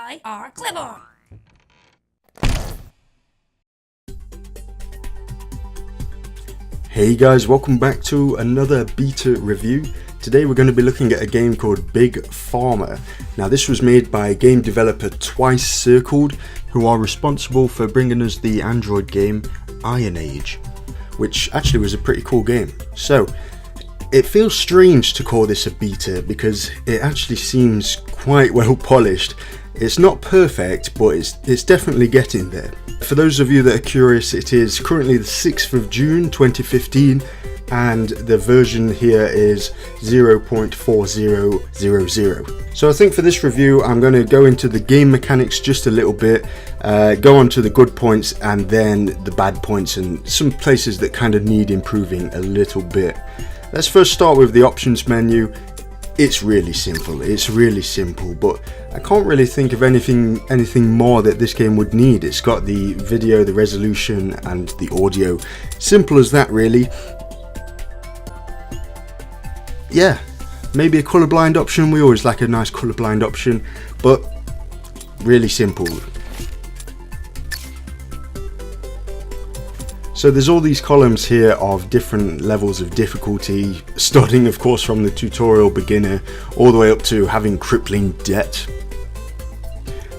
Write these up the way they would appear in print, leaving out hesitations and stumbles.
I are clever. Hey guys, welcome back to another beta review. Today we're going to be looking at a game called Big Pharma. Now this was made by game developer Twice Circled, who are responsible for bringing us the Android game Iron Age, which actually was a pretty cool game. So it feels strange to call this a beta because it actually seems quite well polished. It's not perfect, but it's definitely getting there. For those of you that are curious, it is currently the 6th of June 2015 and the version here is 0.4000. So I think for this review I'm going to go into the game mechanics just a little bit, go on to the good points and then the bad points and some places that kind of need improving a little bit. Let's first start with the options menu. It's really simple, but I can't really think of anything more that this game would need. It's got the video, the resolution and the audio. Simple as that really. Yeah, maybe a colorblind option. We always like a nice colorblind option, but really simple. So there's all these columns here of different levels of difficulty, starting of course from the tutorial beginner all the way up to having crippling debt.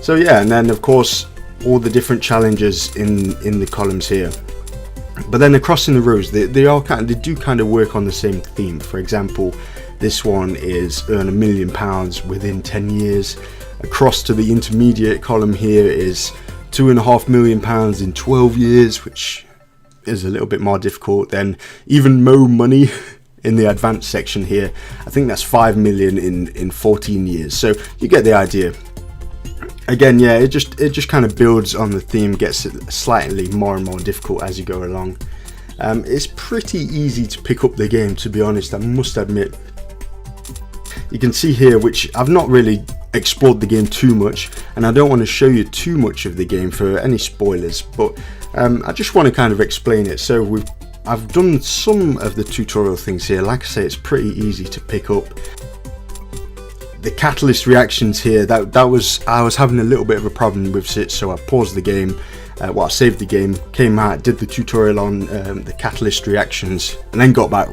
So yeah, and then of course all the different challenges in the columns here. But then across in the rows, they do kind of work on the same theme. For example, this one is earn £1 million within 10 years. Across to the intermediate column here is £2.5 million in 12 years, which is a little bit more difficult. Then even more money in the advanced section here. I think that's 5 million in 14 years. So you get the idea. Again, yeah, it just kind of builds on the theme, gets slightly more and more difficult as you go along. It's pretty easy to pick up the game, to be honest, I must admit. You can see here, which I've not really explored the game too much, and I don't want to show you too much of the game for any spoilers, but I just want to kind of explain it. So I've done some of the tutorial things here. Like I say, it's pretty easy to pick up. The catalyst reactions here, I was having a little bit of a problem with it, so I paused the game. I saved the game, came out, did the tutorial on the catalyst reactions, and then got back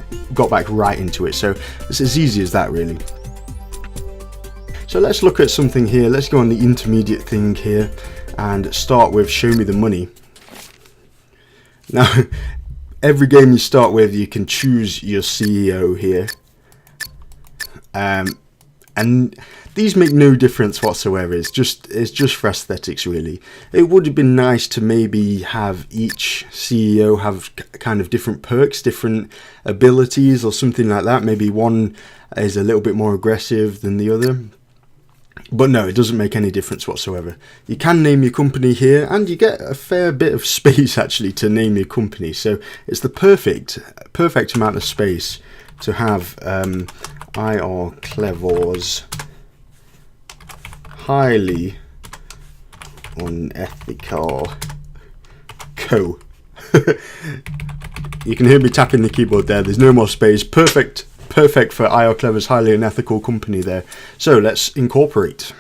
right into it. So it's as easy as that, really. So let's look at something here. Let's go on the intermediate thing here and start with show me the money. Now, every game you start with, you can choose your CEO here. And these make no difference whatsoever. It's just for aesthetics, really. It would have been nice to maybe have each CEO have kind of different perks, different abilities or something like that. Maybe one is a little bit more aggressive than the other. But no, it doesn't make any difference whatsoever. You can name your company here, and you get a fair bit of space actually to name your company. So it's the perfect amount of space to have IR Clever's highly unethical co. You can hear me tapping the keyboard there. There's no more space. Perfect for IR Clever's highly unethical company there. So let's incorporate.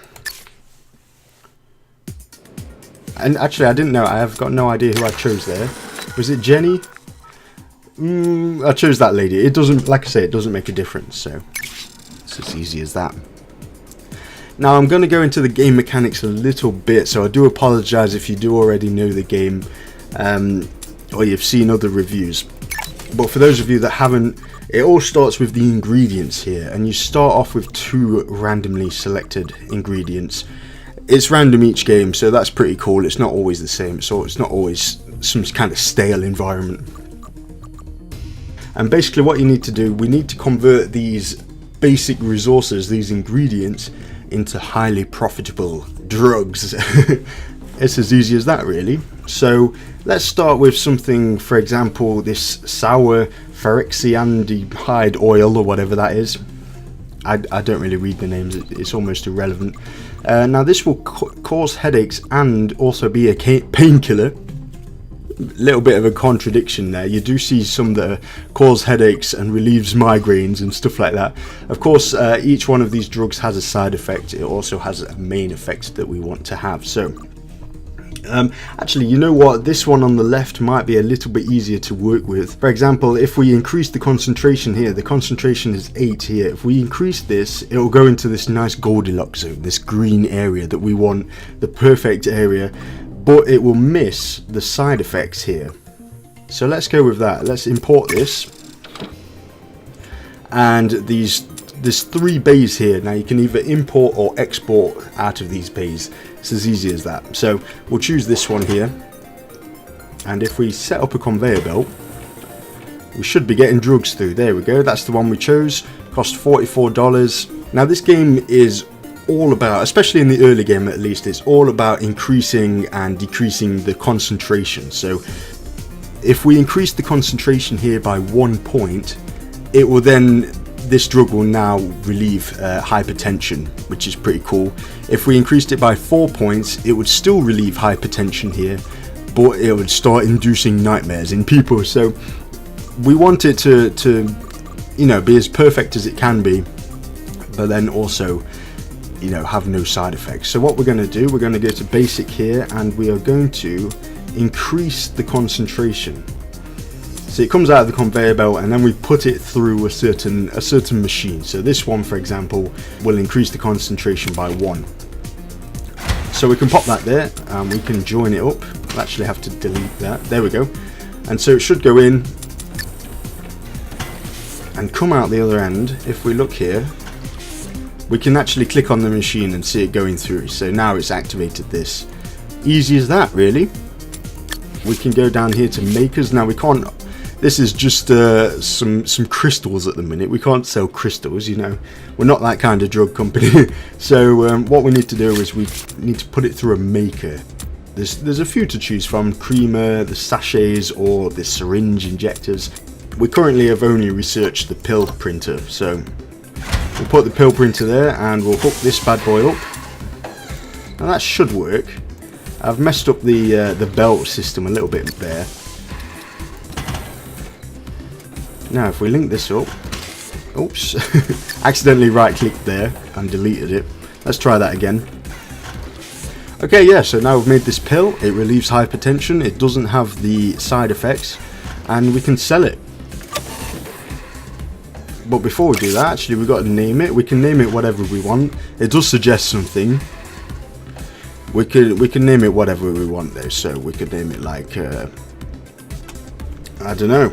And actually, I didn't know. I have got no idea who I chose there. Was it Jenny? I chose that lady. It doesn't, like I say, it doesn't make a difference. So it's as easy as that. Now I'm going to go into the game mechanics a little bit. So I do apologize if you do already know the game or you've seen other reviews. But for those of you that haven't, it all starts with the ingredients here, and you start off with 2 randomly selected ingredients. It's random each game, so that's pretty cool. It's not always the same, so it's not always some kind of stale environment. And basically what you need to do, we need to convert these basic resources, these ingredients, into highly profitable drugs. It's as easy as that, really. So let's start with something, for example, this sour ferrixiandehyde oil or whatever that is. I don't really read the names, it's almost irrelevant. Now this will cause headaches and also be a painkiller. little bit of a contradiction there. You do see some that cause headaches and relieves migraines and stuff like that. Of course, each one of these drugs has a side effect. It also has a main effect that we want to have. So actually, you know what, this one on the left might be a little bit easier to work with. For example, if we increase the concentration here, the concentration is 8 here. If we increase this, it will go into this nice Goldilocks zone, this green area that we want, the perfect area, but it will miss the side effects here. So let's go with that. Let's import this, and there's 3 bays here. Now you can either import or export out of these bays. It's as easy as that. So we'll choose this one here, and if we set up a conveyor belt, we should be getting drugs through. There we go, that's the one we chose. Cost $44. Now this game is all about, especially in the early game at least, it's all about increasing and decreasing the concentration. So if we increase the concentration here by 1 point, it will then, this drug will now relieve hypertension, which is pretty cool. If we increased it by 4 points, it would still relieve hypertension here, but it would start inducing nightmares in people. So we want it to you know, be as perfect as it can be, but then also, you know, have no side effects. So what we're going to do, we're going to go to basic here, and we are going to increase the concentration. So it comes out of the conveyor belt, and then we put it through a certain machine. So this one, for example, will increase the concentration by 1. So we can pop that there, and we can join it up. We'll actually have to delete that. There we go. And so it should go in and come out the other end. If we look here, we can actually click on the machine and see it going through. So now it's activated this. Easy as that, really. We can go down here to makers. Now we can't, this is just some crystals at the minute. We can't sell crystals, you know. We're not that kind of drug company. So what we need to do is we need to put it through a maker. There's a few to choose from: creamer, the sachets, or the syringe injectors. We currently have only researched the pill printer, so we'll put the pill printer there, and we'll hook this bad boy up, and that should work. I've messed up the belt system a little bit there. Now if we link this up, oops, accidentally right clicked there and deleted it. Let's try that again. Okay, yeah, so now we've made this pill. It relieves hypertension, it doesn't have the side effects, and we can sell it. But before we do that, actually we've got to name it. We can name it whatever we want. It does suggest something. We can name it whatever we want though. So we could name it like I don't know.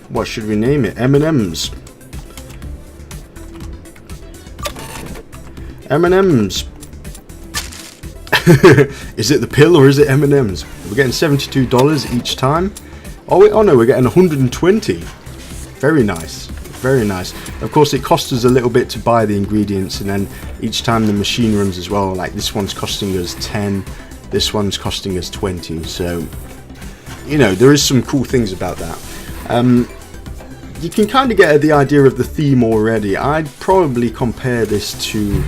What should we name it? M&M's. M&M's. Is it the pill or is it M&M's? We're getting $72 each time. Oh wait, oh no, we're getting 120. Very nice. Very nice. Of course it costs us a little bit to buy the ingredients, and then each time the machine runs as well. Like this one's costing us 10, this one's costing us 20. So, you know, there is some cool things about that. You can kind of get the idea of the theme already. I'd probably compare this to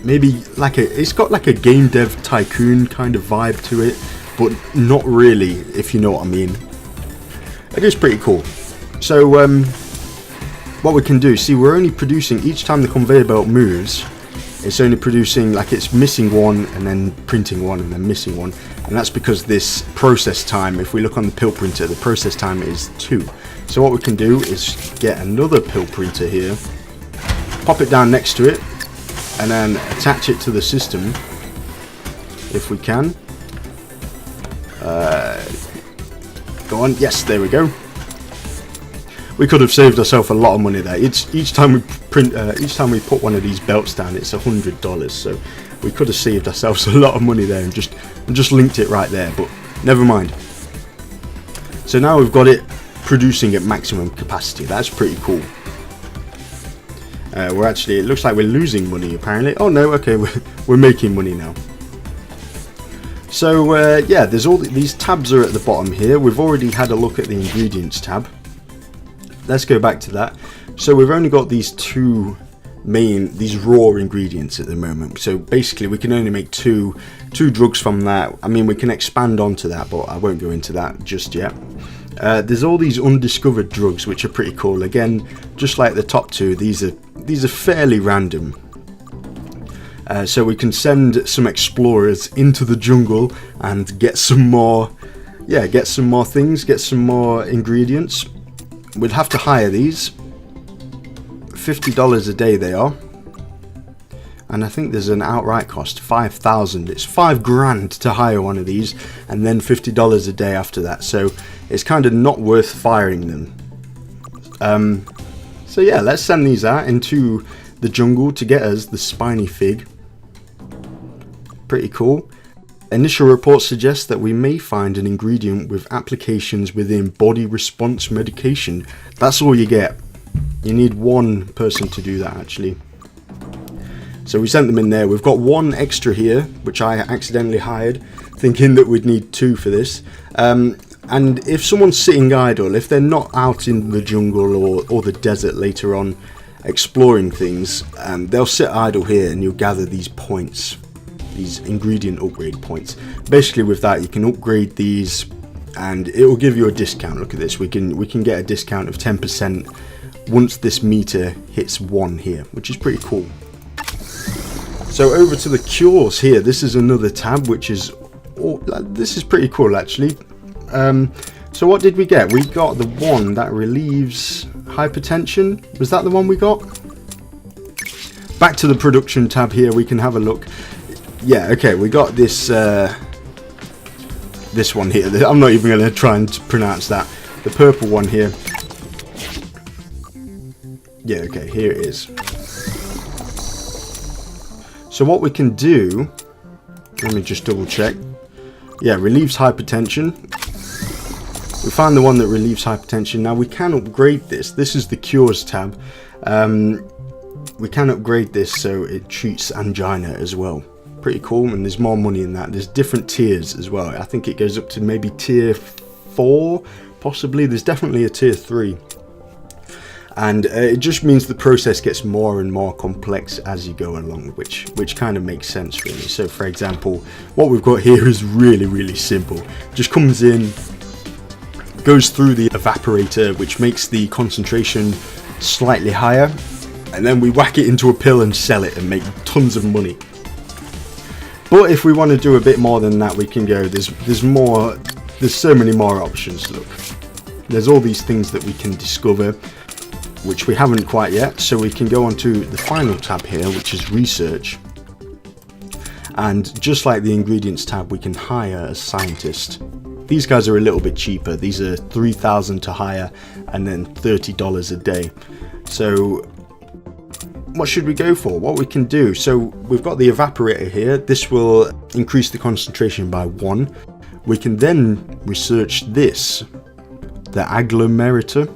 maybe like it's got like a game dev tycoon kind of vibe to it, but not really, if you know what I mean. It is pretty cool. So what we can do, see, we're only producing, each time the conveyor belt moves, it's only producing, like it's missing one and then printing one and then missing one, and that's because this process time, if we look on the pill printer, the process time is 2. So what we can do is get another pill printer here, pop it down next to it, and then attach it to the system if we can. Go on, yes, there we go. We could have saved ourselves a lot of money there. Each time we print, each time we put one of these belts down, it's $100. So we could have saved ourselves a lot of money there and just linked it right there. But never mind. So now we've got it producing at maximum capacity. That's pretty cool. We're actually, it looks like we're losing money apparently. Oh no, okay, we're making money now. So yeah, there's all these tabs are at the bottom here. We've already had a look at the ingredients tab. Let's go back to that. So we've only got these 2 these raw ingredients at the moment. So basically we can only make two drugs from that. I mean, we can expand onto that, but I won't go into that just yet. There's all these undiscovered drugs which are pretty cool. Again, just like the top two, these are fairly random. So we can send some explorers into the jungle and get some more things, get some more ingredients. We'd have to hire these. $50 a day they are. And I think there's an outright cost, 5,000. It's $5,000 to hire one of these, and then $50 a day after that. So it's kind of not worth firing them. So yeah, let's send these out into the jungle to get us the spiny fig. Pretty cool. Initial reports suggest that we may find an ingredient with applications within body response medication. That's all you get. You need one person to do that, actually. So we sent them in there. We've got one extra here, which I accidentally hired, thinking that we'd need two for this. And if someone's sitting idle, if they're not out in the jungle or the desert later on exploring things, they'll sit idle here and you'll gather these points. These ingredient upgrade points. Basically with that you can upgrade these and it will give you a discount. Look at this, we can get a discount of 10% once this meter hits 1 here, which is pretty cool. So over to the cures here. This is another tab which is this is pretty cool actually. So what did we get? We got the one that relieves hypertension. Was that the one we got? Back to the production tab here, we can have a look. Yeah, okay, we got this this one here. I'm not even going to try and pronounce that. The purple one here. Yeah, okay, here it is. So what we can do, let me just double check. Yeah, relieves hypertension. We found the one that relieves hypertension. Now we can upgrade this. This is the cures tab. We can upgrade this so it treats angina as well. Pretty cool, and there's more money in that. There's different tiers as well. I think it goes up to maybe tier 4, possibly. There's definitely a tier 3. And it just means the process gets more and more complex as you go along, which kind of makes sense really. So for example, what we've got here is really simple. Just comes in, goes through the evaporator, which makes the concentration slightly higher, and then we whack it into a pill and sell it and make tons of money. But if we want to do a bit more than that, we can go, there's so many more options. Look, there's all these things that we can discover, which we haven't quite yet. So we can go on to the final tab here, which is research. And just like the ingredients tab, we can hire a scientist. These guys are a little bit cheaper. These are 3,000 to hire and then $30 a day. So what should we go for? What we can do, so we've got the evaporator here. This will increase the concentration by 1. We can then research this, the agglomerator,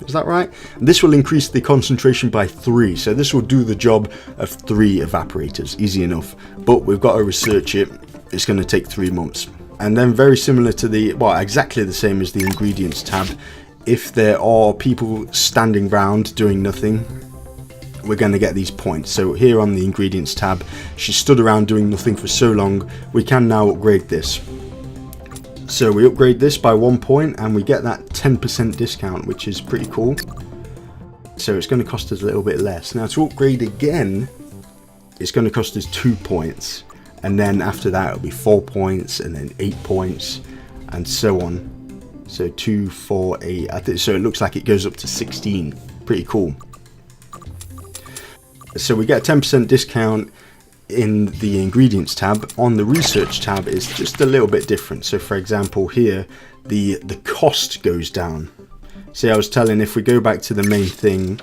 is that right? This will increase the concentration by 3, so this will do the job of 3 evaporators, easy enough. But we've got to research it. It's going to take 3 months. And then very similar to the, well, exactly the same as the ingredients tab, if there are people standing around doing nothing, we're going to get these points. So here on the ingredients tab, she stood around doing nothing for so long, we can now upgrade this. So we upgrade this by 1 point and we get that 10% discount, which is pretty cool. So it's going to cost us a little bit less. Now to upgrade again, it's going to cost us 2 points, and then after that it'll be 4 points and then 8 points and so on. So 2, 4, 8, I think, so it looks like it goes up to 16. Pretty cool. So we get a 10% discount in the ingredients tab. On the research tab is just a little bit different. So for example here, the cost goes down. See, I was telling, if we go back to the main thing,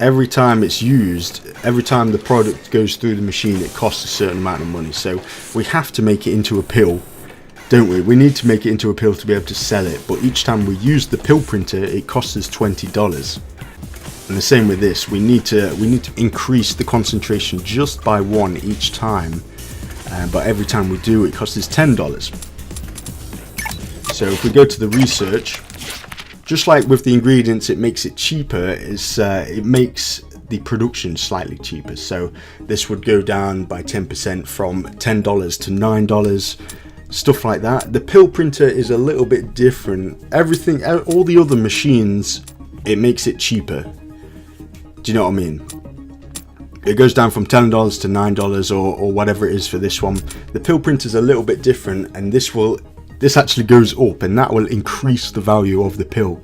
every time it's used, every time the product goes through the machine, it costs a certain amount of money. So we have to make it into a pill, don't we? We need to make it into a pill to be able to sell it. But each time we use the pill printer, it costs us $20. And the same with this, we need to increase the concentration just by 1 each time, but every time we do, it costs us $10. So if we go to the research, just like with the ingredients, it makes it cheaper. It makes the production slightly cheaper. So this would go down by 10% from $10 to $9, stuff like that. The pill printer is a little bit different. Everything, all the other machines, it makes it cheaper. Do you know what I mean? It goes down from $10 to $9 or whatever it is for this one. The pill printer is a little bit different, and this actually goes up, and that will increase the value of the pill,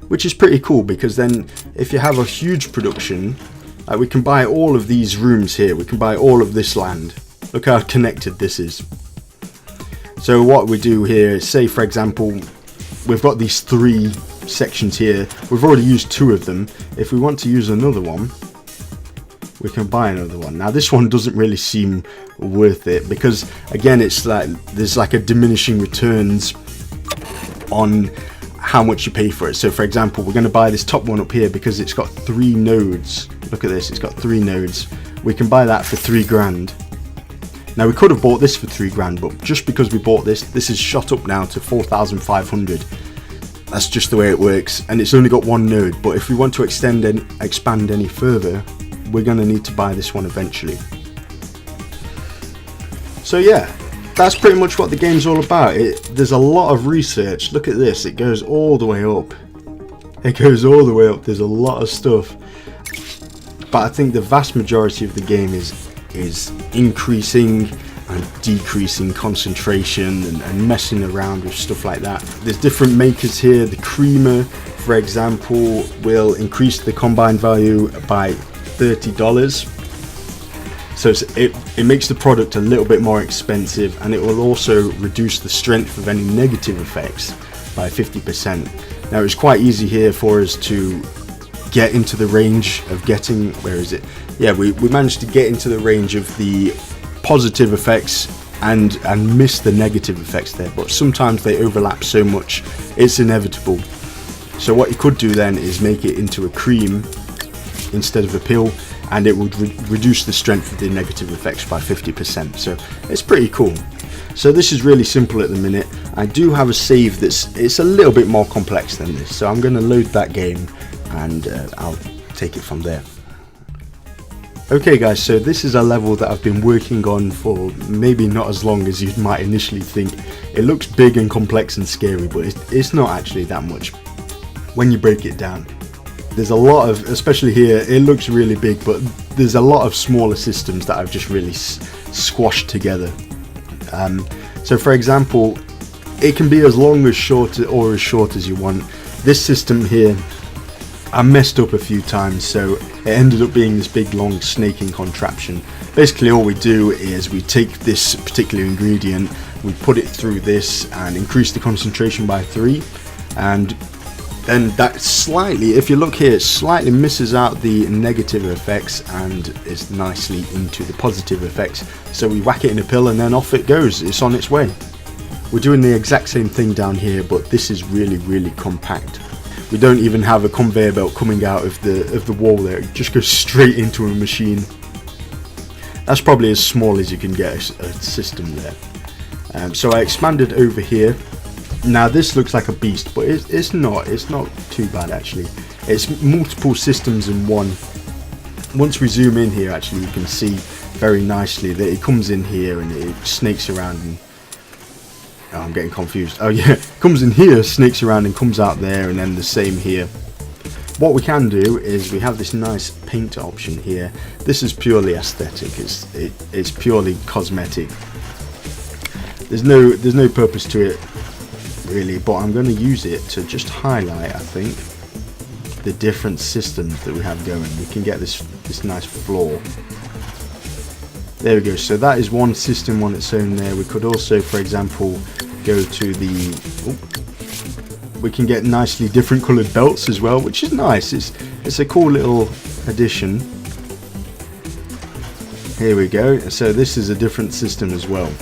which is pretty cool, because then if you have a huge production, we can buy all of these rooms here, we can buy all of this land. Look how connected this is. So what we do here is, say for example, we've got these 3 sections here, we've already used 2 of them. If we want to use another one, we can buy another one. Now this one doesn't really seem worth it, because again, it's like there's like a diminishing returns on how much you pay for it. So for example, we're going to buy this top one up here because it's got 3 nodes. Look at this, it's got 3 nodes. We can buy that for 3 grand. Now we could have bought this for 3 grand, but just because we bought this is shot up now to 4,500. That's just the way it works, and it's only got 1 node. But if we want to expand any further, we're going to need to buy this one eventually. So yeah, that's pretty much what the game's all about. There's a lot of research. Look at this, it goes all the way up. It goes all the way up. There's a lot of stuff. But I think the vast majority of the game is increasing and decreasing concentration and messing around with stuff like that. There's different makers here. The creamer, for example, will increase the combined value by $30. So it makes the product a little bit more expensive, and it will also reduce the strength of any negative effects by 50%. Now it's quite easy here for us to get into the range of getting, where is it? Yeah, we managed to get into the range of the positive effects and miss the negative effects there, but sometimes they overlap so much it's inevitable. So what you could do then is make it into a cream instead of a pill, and it would reduce the strength of the negative effects by 50%. So it's pretty cool. So this is really simple at the minute. I do have a save it's a little bit more complex than this, so I'm going to load that game and I'll take it from there. Okay guys, so this is a level that I've been working on for maybe not as long as you might initially think. It looks big and complex and scary, but it's not actually that much when you break it down. There's a lot of, especially here, it looks really big, but there's a lot of smaller systems that I've just really squashed together. So for example, it can be as long as short or as short as you want. This system here, I messed up a few times, so it ended up being this big long snaking contraption. Basically all we do is we take this particular ingredient, we put it through this and increase the concentration by 3, and then that slightly, if you look here, it slightly misses out the negative effects and is nicely into the positive effects. So we whack it in a pill and then off it goes, it's on its way. We're doing the exact same thing down here, but this is really compact. We don't even have a conveyor belt coming out of the wall there, it just goes straight into a machine. That's probably as small as you can get a system there. So I expanded over here. Now this looks like a beast, but it's not too bad actually. It's multiple systems in one. Once we zoom in here, actually you can see very nicely that it comes in here and it snakes around and, oh, I'm getting confused. Oh yeah, it comes in here, snakes around and comes out there, and then the same here. What we can do is we have this nice paint option here. This is purely aesthetic, it's purely cosmetic. There's no purpose to it really, but I'm going to use it to just highlight, I think, the different systems that we have going. We can get this nice floor. There we go. So that is one system on its own there. We could also, for example, go to we can get nicely different coloured belts as well, which is nice. It's a cool little addition. Here we go. So this is a different system as well,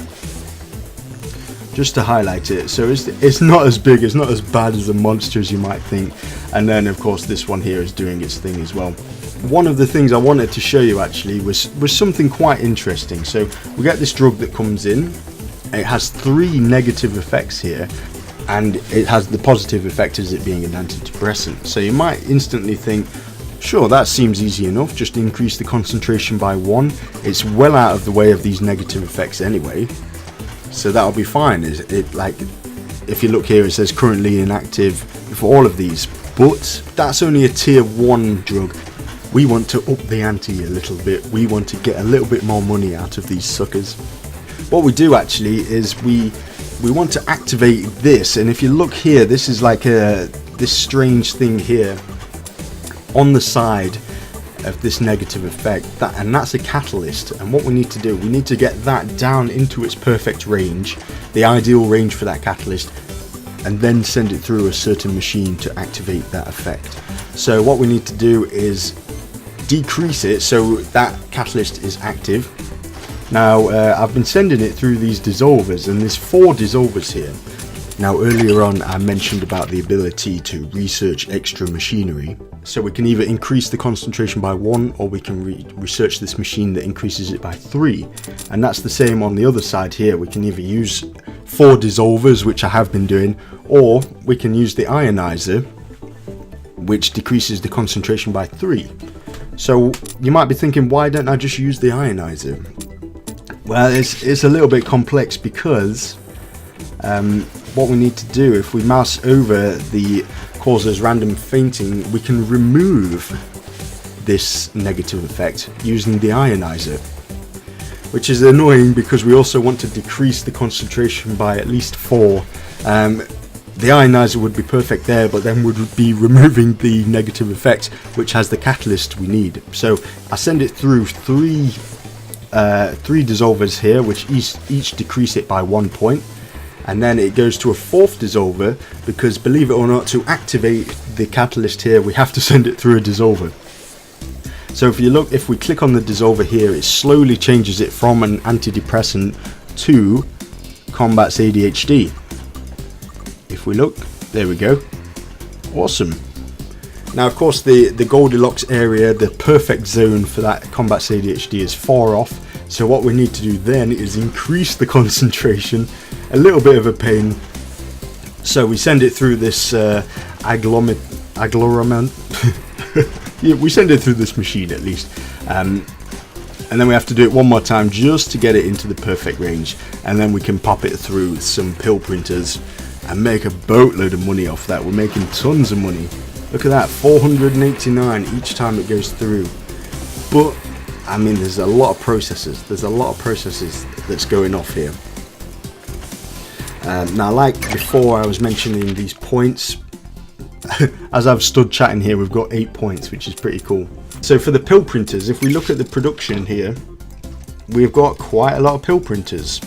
just to highlight it. So it's not as big, it's not as bad as the monster as you might think. And then of course this one here is doing its thing as well. One of the things I wanted to show you actually was something quite interesting. So we get this drug that comes in, it has 3 negative effects here, and it has the positive effect as it being an antidepressant. So you might instantly think, sure, that seems easy enough, just increase the concentration by 1. It's well out of the way of these negative effects anyway, so that'll be fine. Like, if you look here, it says currently inactive for all of these, but that's only a tier 1 drug. We want to up the ante a little bit. We want to get a little bit more money out of these suckers. What we do actually is we want to activate this, and if you look here, this is like this strange thing here on the side of this negative effect, and that's a catalyst. And what we need to do, we need to get that down into its perfect range, the ideal range for that catalyst, and then send it through a certain machine to activate that effect. So what we need to do is decrease it so that catalyst is active. Now I've been sending it through these dissolvers, and there's 4 dissolvers here. Now earlier on I mentioned about the ability to research extra machinery, so we can either increase the concentration by 1, or we can research this machine that increases it by 3, and that's the same on the other side here. We can either use 4 dissolvers, which I have been doing, or we can use the ionizer, which decreases the concentration by 3. So you might be thinking, why don't I just use the ionizer? Well, it's a little bit complex, because what we need to do, if we mouse over the causes random fainting, we can remove this negative effect using the ionizer, which is annoying because we also want to decrease the concentration by at least 4. The ionizer would be perfect there, but then would be removing the negative effect, which has the catalyst we need. So I send it through 3 dissolvers here, which each decrease it by 1 point, and then it goes to a 4th dissolver, because believe it or not, to activate the catalyst here we have to send it through a dissolver. So if you look, if we click on the dissolver here, it slowly changes it from an antidepressant to combats ADHD. If we look, there we go, awesome. Now of course the Goldilocks area, the perfect zone for that combats ADHD, is far off. So what we need to do then is increase the concentration, a little bit of a pain. So we send it through this agglomerator. Yeah, we send it through this machine at least. And then we have to do it one more time just to get it into the perfect range. And then we can pop it through some pill printers and make a boatload of money off that. We're making tons of money. Look at that, 489 each time it goes through. But I mean, there's a lot of processes. That's going off here. Now, like before, I was mentioning these points. As I've stood chatting here, we've got 8 points, which is pretty cool. So for the pill printers, if we look at the production here, we've got quite a lot of pill printers.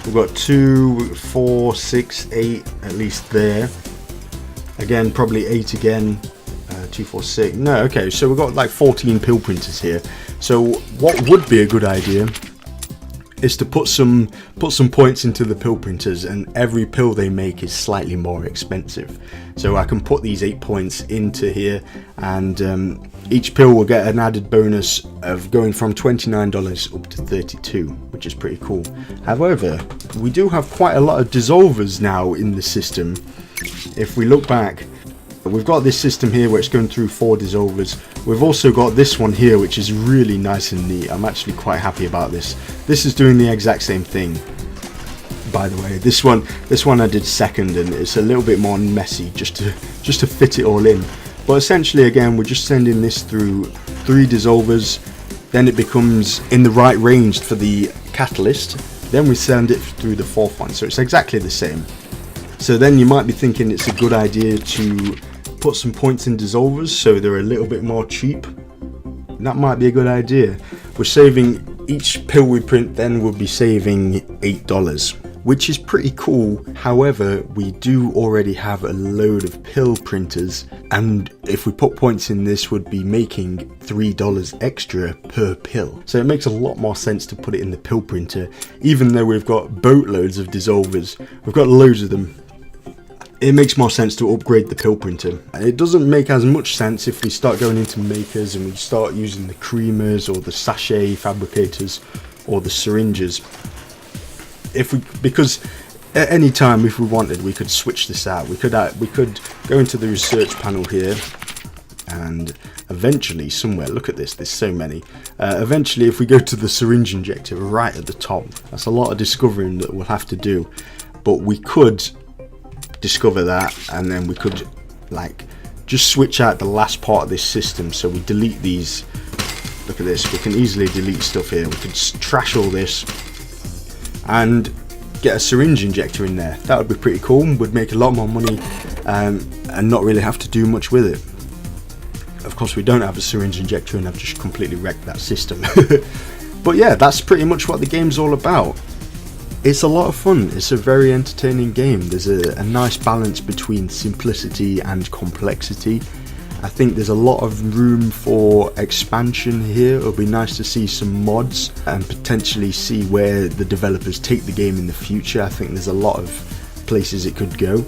We've got 2, 4, 6, 8 at least there. Again, probably 8 again. 2, 4, 6. No, okay, so we've got like 14 pill printers here. So what would be a good idea is to put some points into the pill printers, and every pill they make is slightly more expensive. So I can put these 8 points into here, and each pill will get an added bonus of going from $29 up to $32, which is pretty cool. However, we do have quite a lot of dissolvers now in the system. If we look back, we've got this system here where it's going through 4 dissolvers. We've also got this one here, which is really nice and neat. I'm actually quite happy about this. This is doing the exact same thing, by the way. This one I did second, and it's a little bit more messy just to fit it all in. But essentially, again, we're just sending this through 3 dissolvers. Then it becomes in the right range for the catalyst. Then we send it through the 4th one. So it's exactly the same. So then you might be thinking it's a good idea to put some points in dissolvers so they're a little bit more cheap. That might be a good idea. We're saving, each pill we print then will be saving $8, which is pretty cool. However, we do already have a load of pill printers, and if we put points in, this would be making $3 extra per pill. So it makes a lot more sense to put it in the pill printer. Even though we've got boatloads of dissolvers, we've got loads of them, it makes more sense to upgrade the pill printer. And it doesn't make as much sense if we start going into makers and we start using the creamers or the sachet fabricators or the syringes. Because At any time, if we wanted, we could switch this out. We could go into the research panel here, and eventually somewhere, look at this, there's so many. Eventually, if we go to the syringe injector right at the top, that's a lot of discovering that we'll have to do, but we could discover that, and then we could like just switch out the last part of this system. So we delete these. Look at this, we can easily delete stuff here. We could trash all this and get a syringe injector in there. That would be pretty cool. Would make a lot more money and not really have to do much with it. Of course, we don't have a syringe injector, and I've just completely wrecked that system. But yeah, that's pretty much what the game's all about. It's a lot of fun. It's a very entertaining game. There's a nice balance between simplicity and complexity. I think there's a lot of room for expansion here. It'll be nice to see some mods and potentially see where the developers take the game in the future. I think there's a lot of places it could go.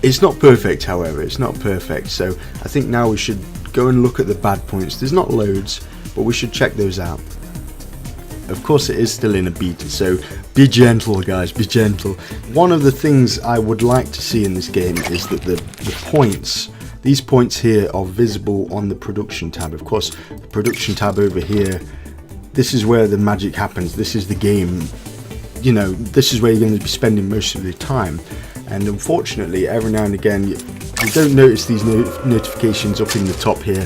It's not perfect, however, it's not perfect, so I think now we should go and look at the bad points. There's not loads, but we should check those out. Of course, it is still in a beta, so be gentle, guys, be gentle. One of the things I would like to see in this game is that the points, these points here, are visible on the production tab. Of course, the production tab over here, this is where the magic happens. This is the game, you know, this is where you're going to be spending most of your time. And unfortunately, every now and again, you don't notice these notifications up in the top here,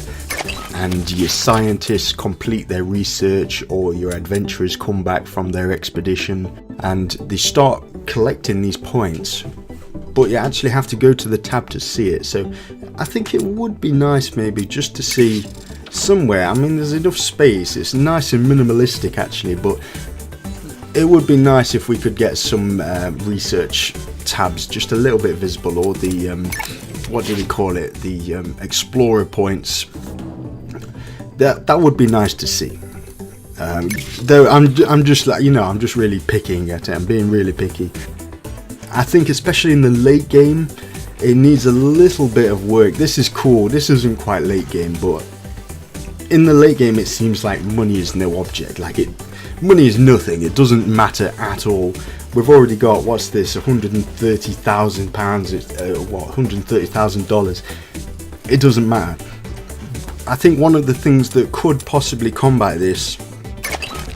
and your scientists complete their research, or your adventurers come back from their expedition, and they start collecting these points. But you actually have to go to the tab to see it. So I think it would be nice maybe just to see somewhere. I mean, there's enough space. It's nice and minimalistic actually, but it would be nice if we could get some research tabs just a little bit visible, or the what do they call it, the explorer points. That would be nice to see. Though I'm just like, you know, I'm just really picking at it. I'm being really picky. I think especially in the late game, it needs a little bit of work. This is cool. This isn't quite late game, but in the late game, it seems like money is no object. Like money is nothing. It doesn't matter at all. We've already got, what's this, £130,000, what, $130,000. It doesn't matter. I think one of the things that could possibly combat this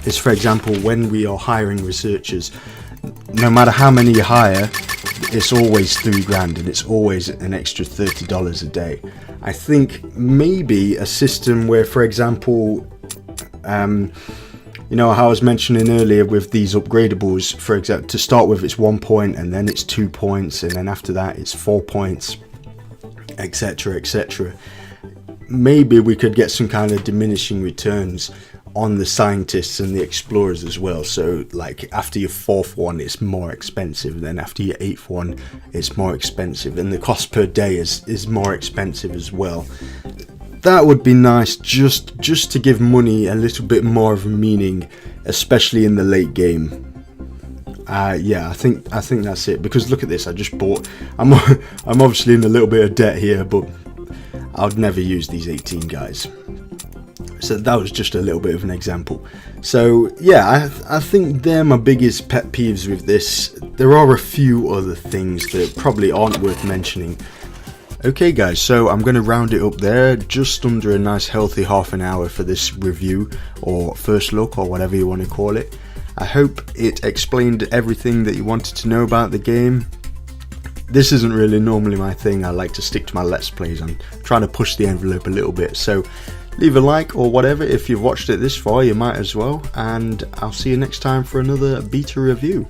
is, for example, when we are hiring researchers, no matter how many you hire, it's always $3,000 and it's always an extra $30 a day. I think maybe a system where, for example, you know how I was mentioning earlier with these upgradables, for example, to start with it's 1 point, and then it's 2 points, and then after that it's 4 points, etc, etc. Maybe we could get some kind of diminishing returns on the scientists and the explorers as well. So like after your 4th one it's more expensive, then after your 8th one it's more expensive, and the cost per day is more expensive as well. That would be nice, just to give money a little bit more of a meaning, especially in the late game. Yeah, I think that's it, because look at this, I just bought, I'm obviously in a little bit of debt here, but I'd never use these 18 guys. So that was just a little bit of an example. So yeah, I think they're my biggest pet peeves with this. There are a few other things that probably aren't worth mentioning. Okay guys, so I'm going to round it up there, just under a nice healthy half an hour for this review, or first look, or whatever you want to call it. I hope it explained everything that you wanted to know about the game. This isn't really normally my thing. I like to stick to my Let's Plays. I'm trying to push the envelope a little bit, so leave a like or whatever. If you've watched it this far, you might as well, and I'll see you next time for another beta review.